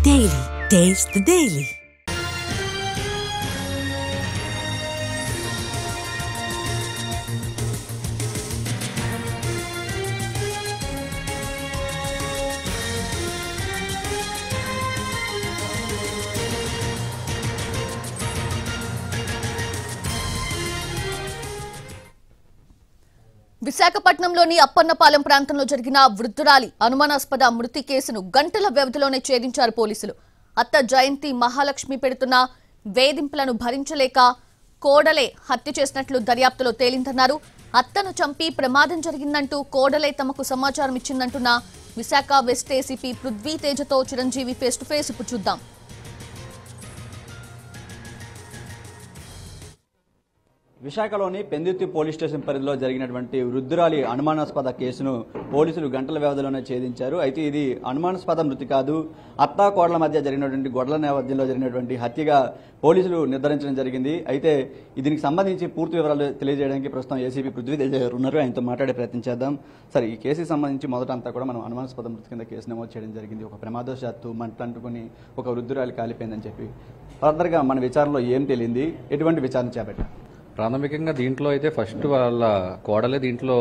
Daily. Taste the Daily. విశాఖపట్నంలోని అప్పన్నపాలెం ప్రాంతంలో జరిగిన వృద్ధురాలి అనుమానాస్పద మృతి కేసును గంటల వ్యవధిలోనే ఛేదించారు పోలీసులు. అత్త జయంతి మహాలక్ష్మి పెడుతున్న వేధింపులను భరించలేక కోడలే హత్య చేసినట్లు దర్యాప్తులో తేలిందన్నారు. అత్తను చంపి ప్రమాదం జరిగిందంటూ కోడలే తమకు సమాచారం ఇచ్చిందంటున్న విశాఖ వెస్ట్ ఏసీపీ పృథ్వీ తేజతో చిరంజీవి ఫేస్ టు ఫేస్ ఇప్పుడు చూద్దాం. విశాఖలోని పెందుర్తి పోలీస్ స్టేషన్ పరిధిలో జరిగినటువంటి వృద్ధురాలి అనుమానాస్పద కేసును పోలీసులు గంటల వ్యవధిలోనే ఛేదించారు. అయితే ఇది అనుమానాస్పద మృతి కాదు, అత్తా కోడల మధ్య జరిగినటువంటి గొడవల నేపథ్యంలో జరిగినటువంటి హత్యగా పోలీసులు నిర్ధారించడం జరిగింది. అయితే దీనికి సంబంధించి పూర్తి వివరాలు తెలియజేయడానికి ప్రస్తుతం ఏసీపీ పృథ్వీ తేజ గారు ఉన్నారు. ఆయనతో మాట్లాడే ప్రయత్నం చేద్దాం. సరే, ఈ కేసుకి సంబంధించి మొదట అంతా కూడా మనం అనుమానాస్పద మృతి కింద కేసు నమోదు చేయడం జరిగింది. ఒక ప్రమాదవశాత్తు మంటంటుకుని ఒక వృద్ధురాలి కాలిపోయిందని చెప్పి ఫర్దర్గా మన విచారణలో ఏం తెలియంది, ఎటువంటి విచారణ చేపట్టారు? ప్రాథమికంగా దీంట్లో అయితే ఫస్ట్ వాళ్ళ కోడలే దీంట్లో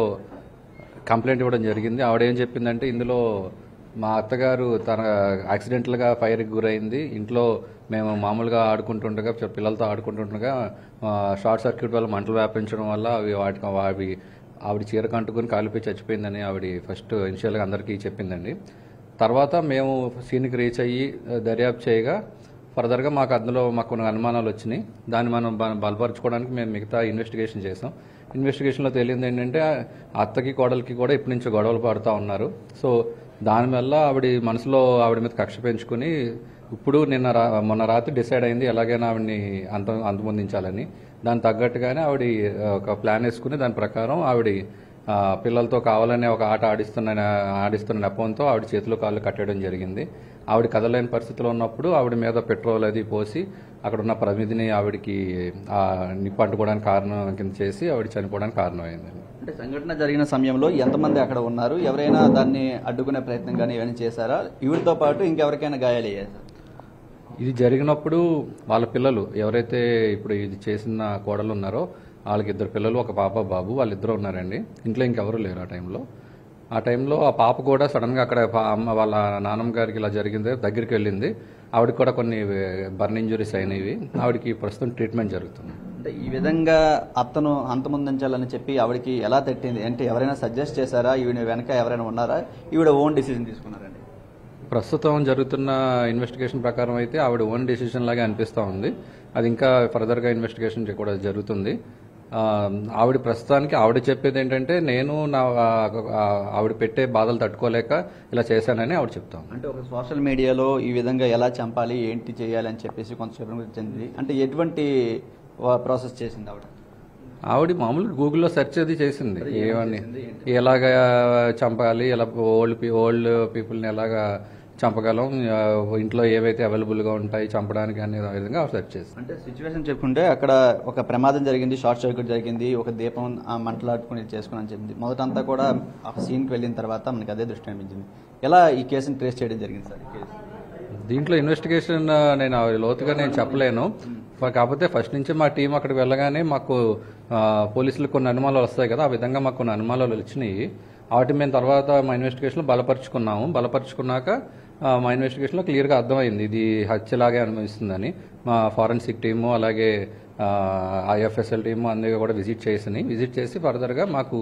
కంప్లైంట్ ఇవ్వడం జరిగింది. ఆవిడేం చెప్పిందంటే, ఇందులో మా అత్తగారు తన యాక్సిడెంటల్గా ఫైర్కి గురైంది, ఇంట్లో మేము మామూలుగా ఆడుకుంటుండగా పిల్లలతో ఆడుకుంటుండగా షార్ట్ సర్క్యూట్ వల్ల మంటలు వ్యాపించడం వల్ల అవి ఆవిడ చీర కంటుకుని కాలిపోయి చచ్చిపోయిందని ఆవిడ ఫస్ట్ ఇనిషియల్గా అందరికీ చెప్పిందండి. తర్వాత మేము సీన్కి రీచ్ అయ్యి దర్యాప్తు చేయగా ఫర్దర్గా మాకు కొన్ని అనుమానాలు వచ్చినాయి. దాన్ని మనం బలపరచుకోవడానికి మేము మిగతా ఇన్వెస్టిగేషన్ చేసాం. ఇన్వెస్టిగేషన్లో తేలింది ఏంటంటే, అత్తకి కోడలికి కూడా ఇప్పటి నుంచి గొడవలు పడుతూ ఉన్నారు. సో దానివల్ల ఆవిడ మనసులో ఆవిడ మీద కక్ష పెంచుకుని ఇప్పుడు మొన్న రాత్రి డిసైడ్ అయింది ఎలాగైనా ఆవిడని అంతమొందించాలని. దానికి తగ్గట్టుగానే ఆవిడ ఒక ప్లాన్ వేసుకుని దాని ప్రకారం ఆవిడ పిల్లలతో కావాలనే ఒక ఆట ఆడిస్తున్న నెపంతో ఆవిడ చేతులు కాళ్ళు కట్టడం జరిగింది. ఆవిడ కదలేని పరిస్థితిలో ఉన్నప్పుడు ఆవిడ మీద పెట్రోల్ అది పోసి అక్కడ ఉన్న ప్రమిదిని ఆవిడకి నిప్పు అంటుకోవడానికి కారణం కింద చేసి ఆవిడ చనిపోవడానికి కారణమైందండి. అంటే సంఘటన జరిగిన సమయంలో ఎంతమంది అక్కడ ఉన్నారు? ఎవరైనా దాన్ని అడ్డుకునే ప్రయత్నం కానీ ఏమైనా చేశారా? ఈవిడతో పాటు ఇంకెవరికైనా గాయాలయ్యాయి? ఇది జరిగినప్పుడు వాళ్ళ పిల్లలు ఎవరైతే ఇప్పుడు ఇది చేసిన కోడలు ఉన్నారో వాళ్ళకి 2 పిల్లలు, ఒక పాప బాబు, వాళ్ళిద్దరూ ఉన్నారండి. ఇంట్లో ఇంకెవరూ లేరు ఆ టైంలో. ఆ పాప కూడా సడన్గా అక్కడ వాళ్ళ నాన్నమ్మ గారికి ఇలా జరిగింది, దగ్గరికి వెళ్ళింది. ఆవిడకి కూడా కొన్ని బర్న్ ఇంజురీస్ అయినవి. ఆవిడకి ప్రస్తుతం ట్రీట్మెంట్ జరుగుతుంది. అంటే ఈ విధంగా అత్తను అంతమొందించాలని చెప్పి ఆవిడకి ఎలా తట్టింది? అంటే ఎవరైనా సజెస్ట్ చేశారా? ఈవిడ వెనక ఎవరైనా ఉన్నారా? ఈవిడ ఓన్ డిసిజన్ తీసుకున్నారండి? ప్రస్తుతం జరుగుతున్న ఇన్వెస్టిగేషన్ ప్రకారం అయితే ఆవిడ ఓన్ డిసిజన్ లాగా అనిపిస్తూ ఉంది. అది ఇంకా ఫర్దర్గా ఇన్వెస్టిగేషన్ కూడా జరుగుతుంది. ఆవిడ ప్రస్తుతానికి ఆవిడ చెప్పేది ఏంటంటే, నేను ఆవిడ పెట్టే బాధలు తట్టుకోలేక ఇలా చేశానని ఆవిడ చెప్తాం. అంటే ఒక సోషల్ మీడియాలో ఈ విధంగా ఎలా చంపాలి, ఏంటి చేయాలి అని చెప్పేసి కొంతసేపు చెంది, అంటే ఎటువంటి ప్రాసెస్ చేసింది ఆవిడ మామూలుగా గూగుల్లో సెర్చ్ అది చేసింది. ఏమని ఎలాగా చంపాలి, ఎలా ఓల్డ్ పీపుల్ని ఎలాగా చంపగలం, ఇంట్లో ఏవైతే అవైలబుల్గా ఉంటాయి చంపడానికి అనే విధంగా సెర్చ్ చేసి. అంటే సిచ్యువేషన్ చెప్పుకుంటే అక్కడ ఒక ప్రమాదం జరిగింది, షార్ట్ సర్క్యూట్ జరిగింది, ఒక దీపం మంటలాడుకుని చేసుకుని చెప్పింది. మొదటంతా కూడా ఆ సీన్కి వెళ్ళిన తర్వాత మనకి అదే దృష్టి అనిపించింది. ఎలా ఈ కేసుని ట్రేస్ చేయడం జరిగింది సార్? దీంట్లో ఇన్వెస్టిగేషన్ నేను లోతుగా చెప్పలేను. కాకపోతే ఫస్ట్ నుంచి మా టీం అక్కడికి వెళ్ళగానే మాకు పోలీసులకు కొన్ని అనుమానాలు వస్తాయి కదా, ఆ విధంగా మాకు కొన్ని అనుమానాలు వచ్చినాయి. వాటి మేము తర్వాత మా ఇన్వెస్టిగేషన్లో బలపరుచుకున్నాక మా ఇన్వెస్టిగేషన్లో క్లియర్గా అర్థమైంది ఇది హత్యలాగే అనిపిస్తుందని. మా ఫారెన్సిక్ టీము అలాగే ఐఎఫ్ఎస్ఎల్ టీము అందరికీ కూడా విజిట్ చేసి ఫర్దర్గా మాకు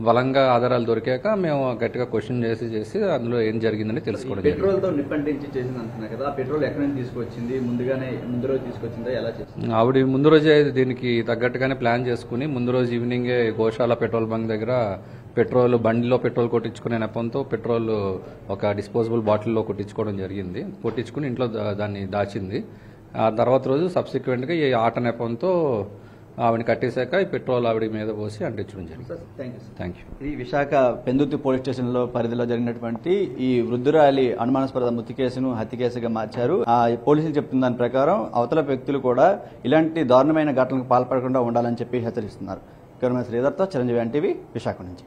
బలంగా ఆధారాలు దొరికాక మేము గట్టిగా క్వశ్చన్ చేసి అందులో ఏం జరిగిందని తెలుసుకోవడం. పెట్రోల్తో నిప్పంటించి చేసింది అంటున్నారు కదా, పెట్రోల్ ఎక్కడి నుంచి తీసుకొచ్చింది? ముందు రోజు తీసుకొచ్చిందా? ఎలా చేసింది? ఆవిడ ముందు రోజే దీనికి తగ్గట్టుగానే ప్లాన్ చేసుకుని ముందు రోజు ఈవినింగే గోశాల పెట్రోల్ బంక్ దగ్గర బండిలో పెట్రోల్ కొట్టించుకునే నెపంతో పెట్రోల్ ఒక డిస్పోజబుల్ బాటిల్లో కొట్టించుకుని ఇంట్లో దాన్ని దాచింది. ఆ తర్వాత రోజు సబ్సిక్వెంట్గా ఈ ఆట నెపంతో ఆవిడని కట్టేశాక ఈ పెట్రోల్ ఆవిడ మీద పోసి అంటించడం జరిగింది. Thank you. ఈ విశాఖ పెందుర్తి పోలీస్ స్టేషన్లో పరిధిలో జరిగినటువంటి ఈ వృద్ధురాలి అనుమానాస్పద మృతి కేసును హత్య కేసుగా మార్చారు. పోలీసులు చెప్తున్న దాని ప్రకారం అవతల వ్యక్తులు కూడా ఇలాంటి దారుణమైన ఘటనలకు పాల్పడకుండా ఉండాలని చెప్పి హెచ్చరిస్తున్నారు. శ్రీధర్తో చిరంజీవి ఎన్టీవీ విశాఖ నుంచి.